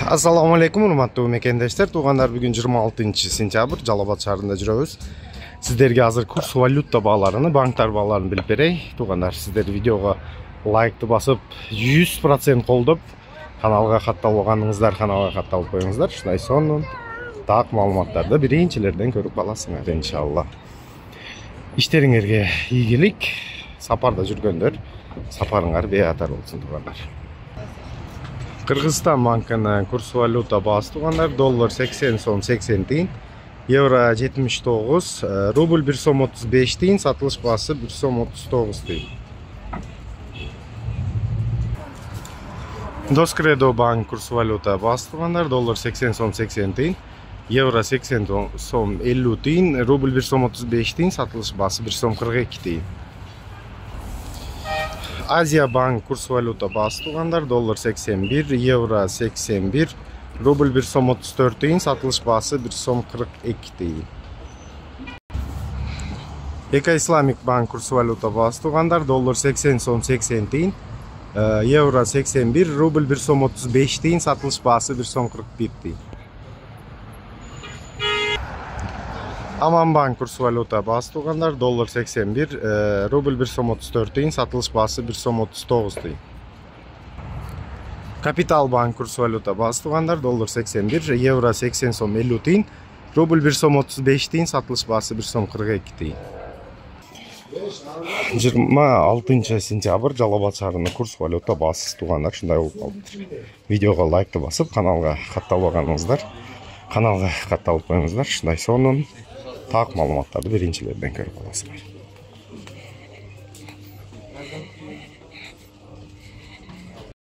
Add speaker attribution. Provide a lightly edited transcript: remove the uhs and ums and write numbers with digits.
Speaker 1: Assalamu alaikum, урматтуу мекендештер. Туугандар, бүгүн 26-сентябрь Жалал Абад шаарында жүрөбүз. Сиздерге азыр курс валюта бааларыны, банктар бааларын билип берей. Туугандар, сиздер видеого лайкты басып, 100% колдоп, каналга катталганыңыздар, каналга катталып коюңуздар. Ушундай сонун так маалыматтарды биринчилерден көрүп аласыңар иншалла. Иштериңерге ийгилик, сапарда жүргөндөр сапарыңар беатар болсун туугандар. Кыргызстан банкынын курс валюта баасы туугандар, доллар 80 сом 80 тиын, евро 79, рубль 1 сом 35 тиын, сатылыш баасы 1 сом 39 тиын. Доскредо банк курс валюта баасы туугандар, доллар 80 сом 80 тиын, евро 80 сом 50 тиын, рубль 1 сом 35 тиын, сатылыш баасы 1 сом 42 тиын. Азия банк курс валюта баасы туугандар, доллар 81, евро 81, рубль 1 сом 34 тиын, сатылыш баасы 1 сом 42 тиын. Эко Исламик банк курс валюта баасы туугандар, доллар 80 сом 80 тиын, евро 81, рубль 1 сом 35 тиын, сатылыш баасы 1 сом 41 тиын. Аман банк курс валюта баасы туугандар, доллар 81, рубль 1 сом 34 тиын, сатылыш баасы 1 сом 39 тиын. Капитал банк курс валюта баасы туугандар, доллар 81, евро 80 сом 50 тиын, рубль 1 сом 35 тиын, сатылыш баасы 1 сом 42 тиын. 26-сентябрь Жалал Абад шаарынын курс валюта баасы туугандар ушундай болуп калыптыр. Видеого лайкты басып, каналга катталбаганыңыздар, каналга катталып коюңуздар. Ушундай сонун так маалыматтарды биринчилерден көрүп аласыңар.